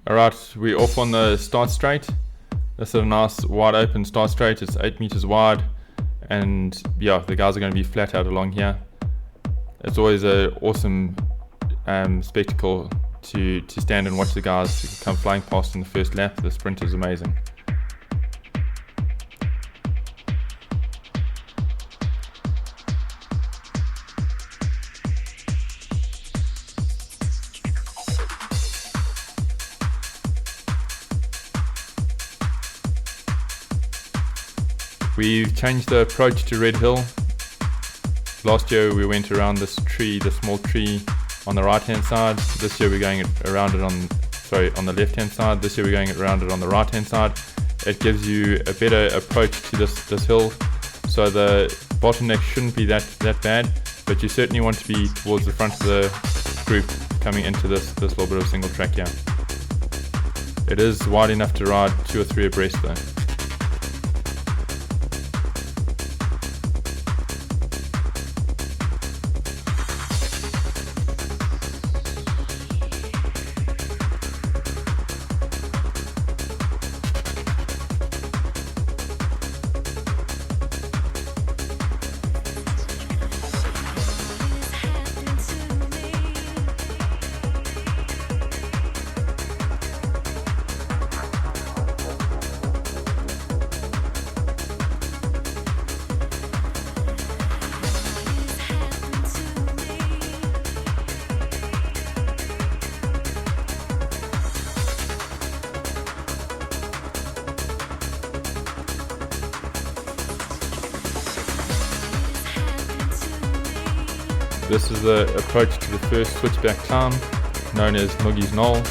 Alright, we're off on the start straight. This is a nice wide open start straight. It's 8 meters wide, and yeah, the guys are going to be flat out along here. It's always an awesome spectacle to stand and watch the guys come flying past in the first lap. The sprint is amazing. We've changed the approach to Red Hill. Last year we went around this tree, the small tree on the right hand side. This year we're going around it on the left hand side. This year we're going around it on the right hand side. It gives you a better approach to this hill, so the bottleneck shouldn't be that bad, but you certainly want to be towards the front of the group coming into this little bit of single track here. It is wide enough to ride 2 or 3 abreast though. This is the approach to the first switchback climb, known as Muggy's Knoll.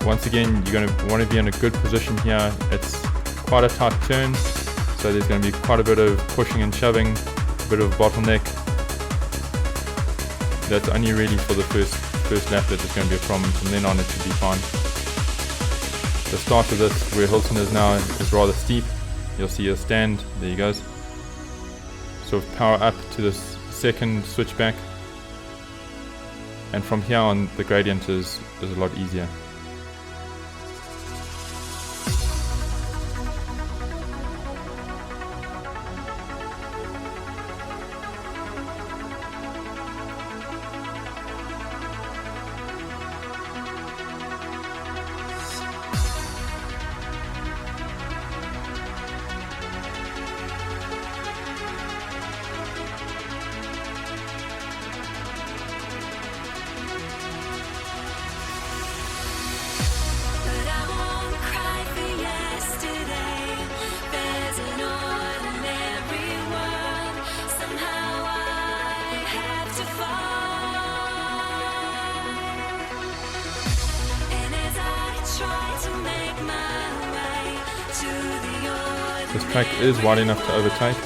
Once again, you're going to want to be in a good position here. It's quite a tight turn, so there's going to be quite a bit of pushing and shoving, a bit of bottleneck. That's only really for the first lap that there's going to be a problem. From then on it should be fine. The start of this, where Hilton is now, is rather steep. You'll see a stand, there you go. Sort of power up to this second switchback, and from here on the gradient is a lot easier. This track is wide enough to overtake.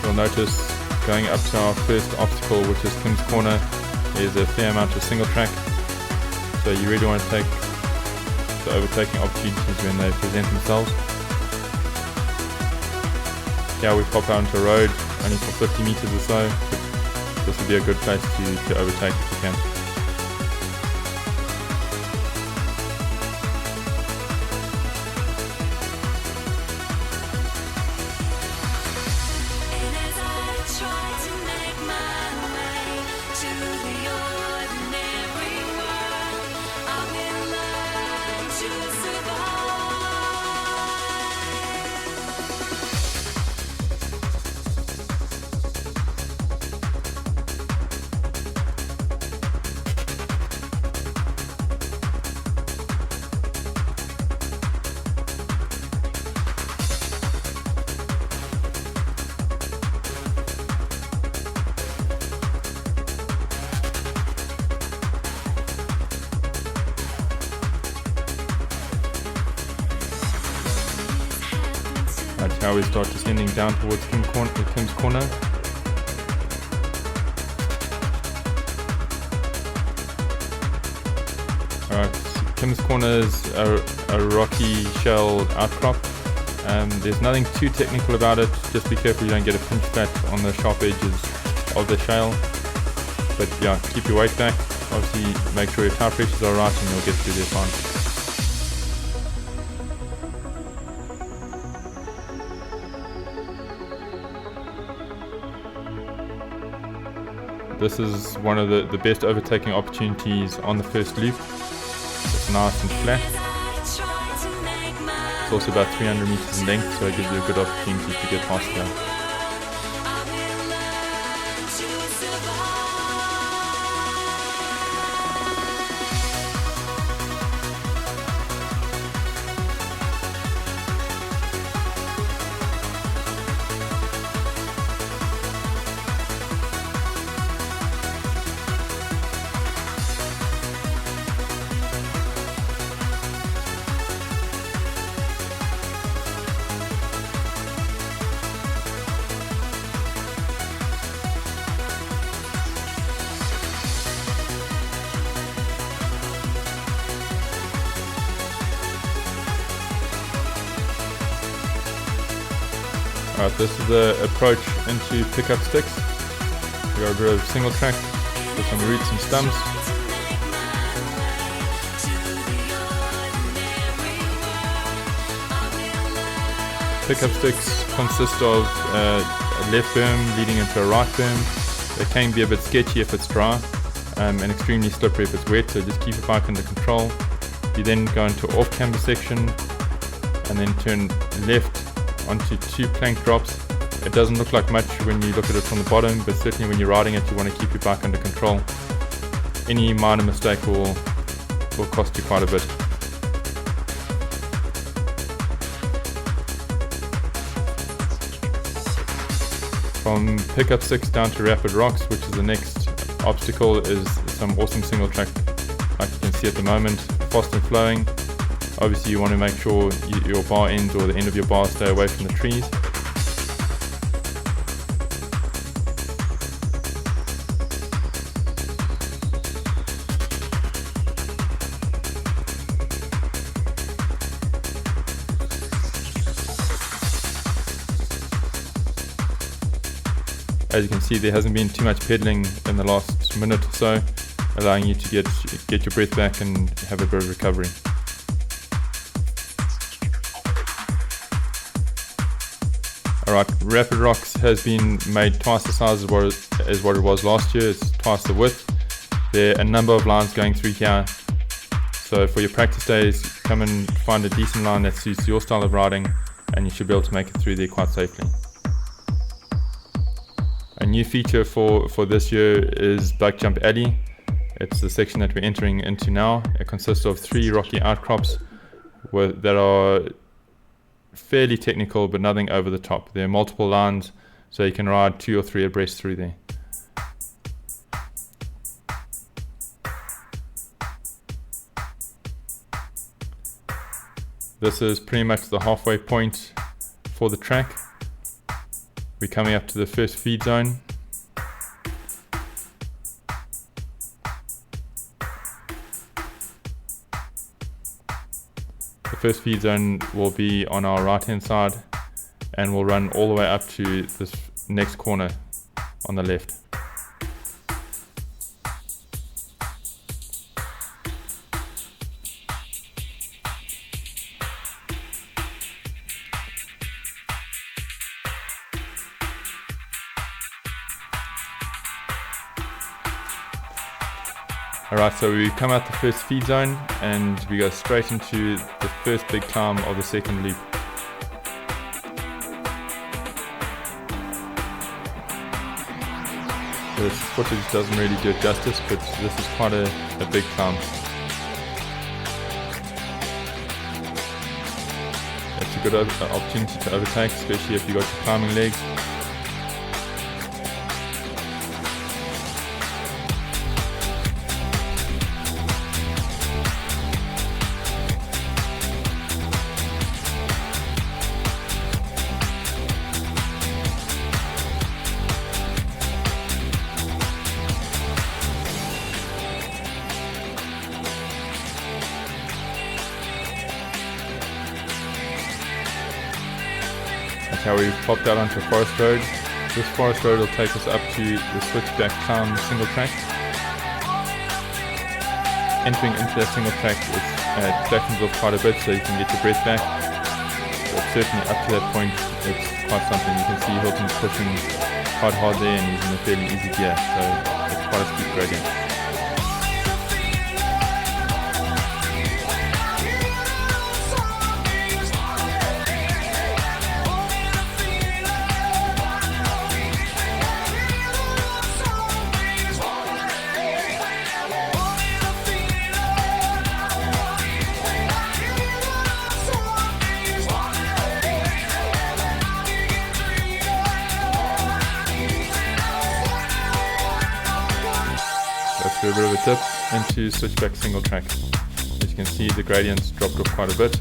You'll notice going up to our first obstacle, which is Kim's Corner, there's a fair amount of single track, so you really want to take the overtaking opportunities when they present themselves. Here we pop out into a road only for 50 meters or so, but this would be a good place to overtake if you can. That's how we start descending down towards Kim's Corner. Right, Kim's Corner is a rocky shell outcrop. There's nothing too technical about it, just be careful you don't get a pinch flat on the sharp edges of the shale. But yeah, keep your weight back, obviously make sure your tire pressures are right and you'll get through there fine. This is one of the best overtaking opportunities on the first loop. It's nice and flat. It's also about 300 meters in length, so it gives you a good opportunity to get past here. Alright, this is the approach into pickup sticks. We got a bit of single track with some roots and stumps. Pickup sticks consist of a left berm leading into a right berm. It can be a bit sketchy if it's dry and extremely slippery if it's wet, so just keep your bike under control. You then go into off-camber section and then turn left onto 2 plank drops. It doesn't look like much when you look at it from the bottom, but certainly when you're riding it, you want to keep your bike under control. Any minor mistake will cost you quite a bit. From pickup 6 down to rapid rocks, which is the next obstacle, is some awesome single track like you can see at the moment, fast and flowing. Obviously you want to make sure your bar ends or the end of your bar stay away from the trees. As you can see, there hasn't been too much pedaling in the last minute or so, allowing you to get your breath back and have a bit of recovery. Alright, Rapid Rocks has been made twice the size as what it was last year. It's twice the width. There are a number of lines going through here. So for your practice days, come and find a decent line that suits your style of riding and you should be able to make it through there quite safely. A new feature for this year is Bike Jump Alley. It's the section that we're entering into now. It consists of 3 rocky outcrops that are fairly technical but nothing over the top. There are multiple lines, so you can ride 2 or 3 abreast through there. This is pretty much the halfway point for the track. We're coming up to the first feed zone. The first feed zone will be on our right hand side and will run all the way up to this next corner on the left. Alright, so we come out the first feed zone and we go straight into the first big climb of the second loop. This footage doesn't really do it justice, but this is quite a big climb. It's a good opportunity to overtake, especially if you've got your climbing legs. Now we've popped out onto Forest Road. This Forest Road will take us up to the switchback climb single track. Entering into that single track, it flattens off quite a bit so you can get your breath back. But certainly up to that point, it's quite something. You can see Hilton's pushing quite hard there and he's in a fairly easy gear, so it's quite a steep gradient. A bit of a dip into switchback single track. As you can see, the gradients dropped off quite a bit,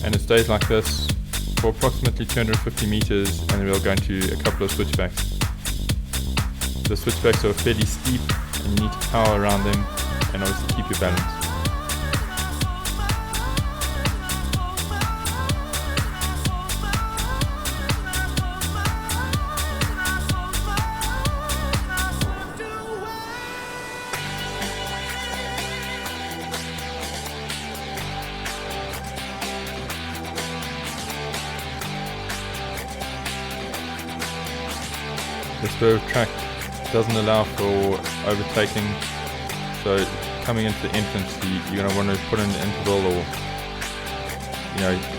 and it stays like this for approximately 250 meters, and then we'll go into a couple of switchbacks. The switchbacks are fairly steep and you need to power around them and obviously keep your balance. This bit of track doesn't allow for overtaking, so coming into the entrance you're going to want to put in an interval or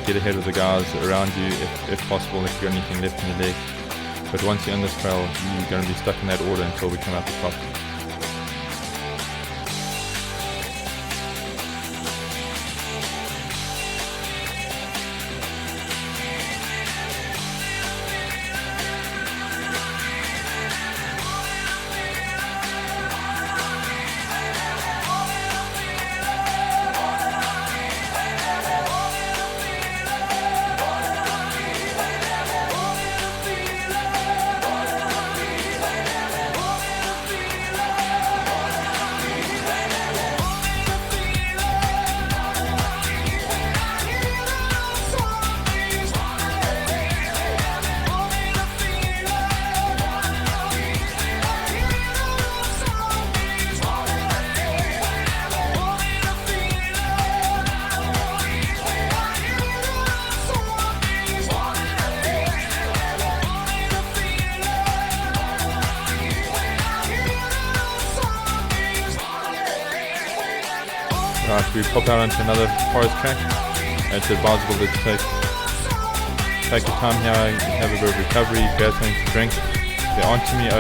get ahead of the guys around you if possible, if you've got anything left in your leg. But once you're on this trail, you're going to be stuck in that order until we come out the top. Right, we pop out onto another forest track. It's advisable to take your time here, have a bit of recovery, grab something to drink. There aren't too many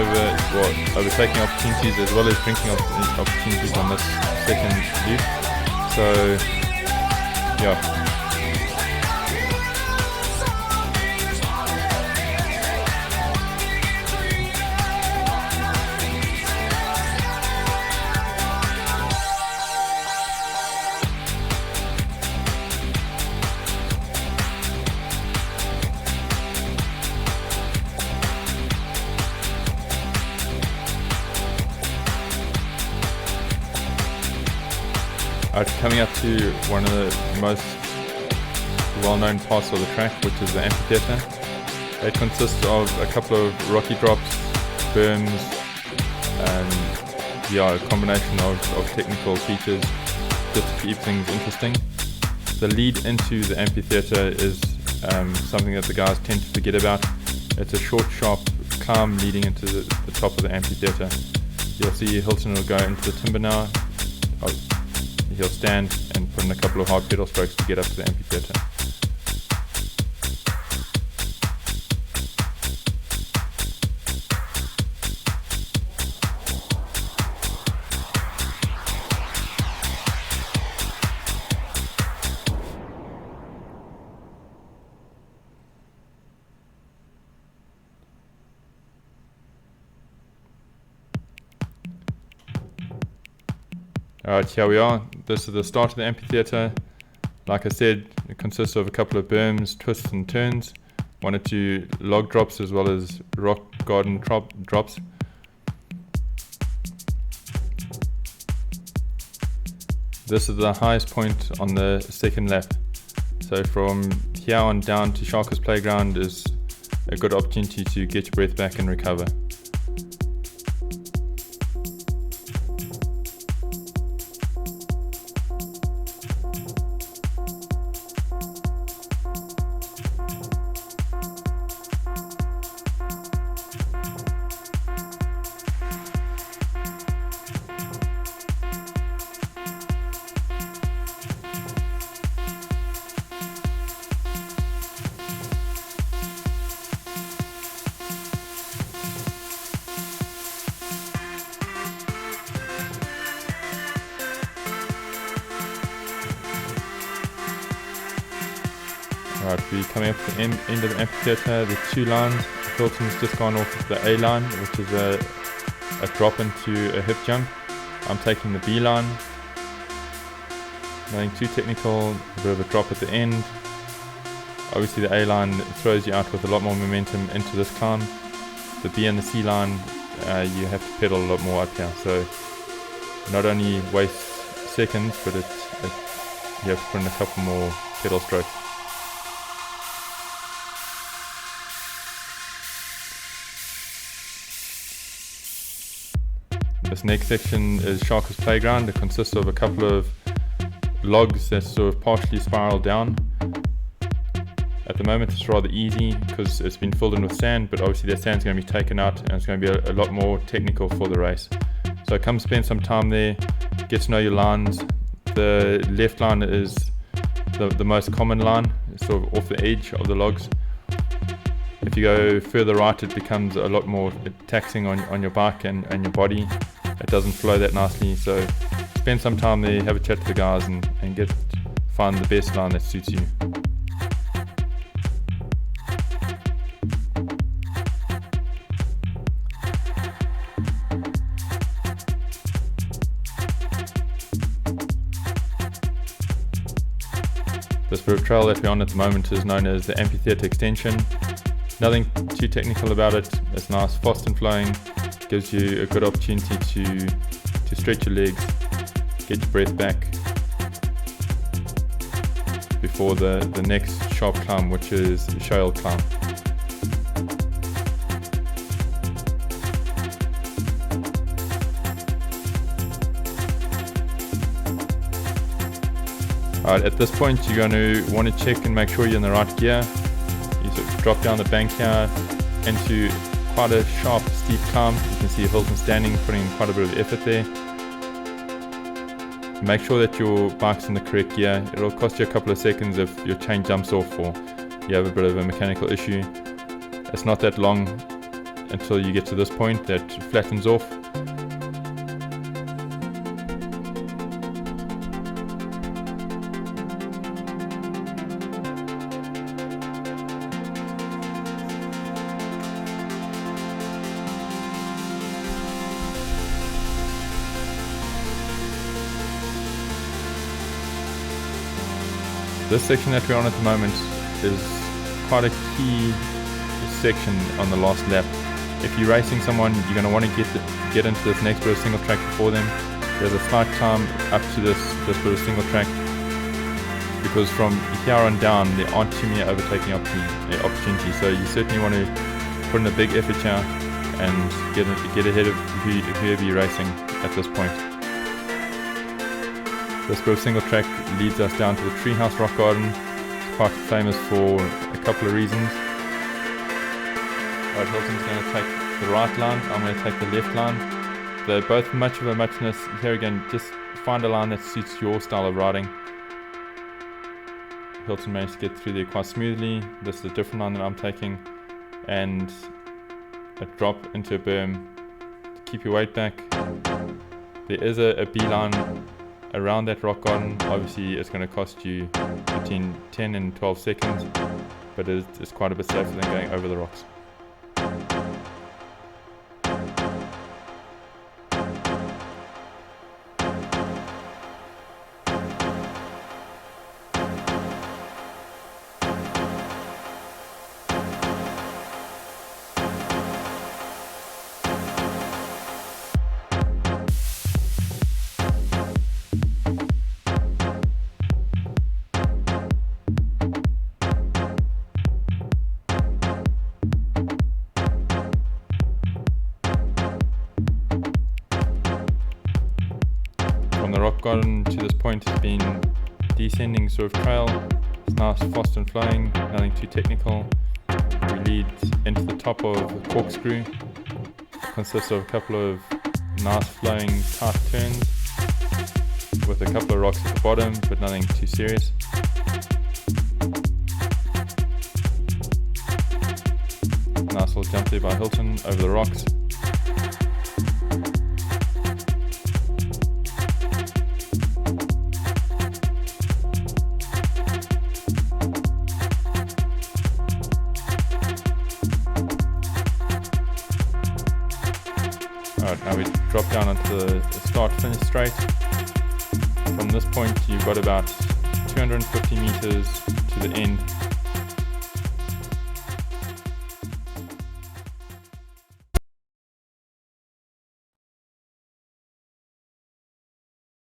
overtaking opportunities as well as drinking opportunities on this second loop. So, yeah. Coming up to one of the most well-known parts of the track, which is the amphitheatre. It consists of a couple of rocky drops, berms, and a combination of technical features just to keep things interesting. The lead into the amphitheatre is something that the guys tend to forget about. It's a short, sharp climb leading into the top of the amphitheatre. You'll see Hilton will go into the timber now. He'll stand and put in a couple of hard pedal strokes to get up to the amphitheatre. Alright, here we are. This is the start of the amphitheatre. Like I said, it consists of a couple of berms, twists and turns, 1 or 2 log drops as well as rock garden drops. This is the highest point on the second lap. So from here on down to Sharkers Playground is a good opportunity to get your breath back and recover. Alright, we're coming up to the end of the amphitheatre, the two lines. Hilton's just gone off the A line, which is a drop into a hip jump. I'm taking the B line. Nothing too technical, a bit of a drop at the end. Obviously the A line throws you out with a lot more momentum into this climb. The B and the C line, you have to pedal a lot more up here. So not only waste seconds, but you have to put in a couple more pedal strokes. This next section is Sharkers Playground. It consists of a couple of logs that sort of partially spiral down. At the moment it's rather easy because it's been filled in with sand, but obviously that sand's going to be taken out and it's going to be a lot more technical for the race. So come spend some time there, get to know your lines. The left line is the most common line, it's sort of off the edge of the logs. If you go further right, it becomes a lot more taxing on your bike and your body. It doesn't flow that nicely, so spend some time there, have a chat to the guys and find the best line that suits you. This bit of trail that we're on at the moment is known as the amphitheatre extension. Nothing too technical about it, it's nice, fast and flowing, gives you a good opportunity to stretch your legs, get your breath back before the next sharp climb, which is the shale climb. Alright, at this point you're going to want to check and make sure you're in the right gear. You sort of drop down the bank here into quite a sharp, steep climb. You can see Hilton standing, putting quite a bit of effort there. Make sure that your bike's in the correct gear. It'll cost you a couple of seconds if your chain jumps off or you have a bit of a mechanical issue. It's not that long until you get to this point that flattens off. This section that we're on at the moment is quite a key section on the last lap. If you're racing someone, you're going to want to get into this next bit of single track before them. There's a slight climb up to this bit of single track, because from here on down there aren't too many overtaking opportunities. So you certainly want to put in a big effort here and get ahead of whoever you're racing at this point. This bit of single track leads us down to the Treehouse Rock Garden. It's quite famous for a couple of reasons. Right, Hilton's going to take the right line, I'm going to take the left line. They're both much of a muchness. Here again, just find a line that suits your style of riding. Hilton managed to get through there quite smoothly. This is a different line that I'm taking, and a drop into a berm. Keep your weight back. There is a B line around that rock garden. Obviously it's going to cost you between 10 and 12 seconds, but it's quite a bit safer than going over the rocks. I've gotten to this point has been descending sort of trail. It's nice, fast and flowing, nothing too technical. We lead into the top of a corkscrew. Consists of a couple of nice flowing tight turns with a couple of rocks at the bottom, but nothing too serious. Nice little jump there by Hilton over the rocks. Alright, now we drop down onto the start finish straight. From this point you've got about 250 meters to the end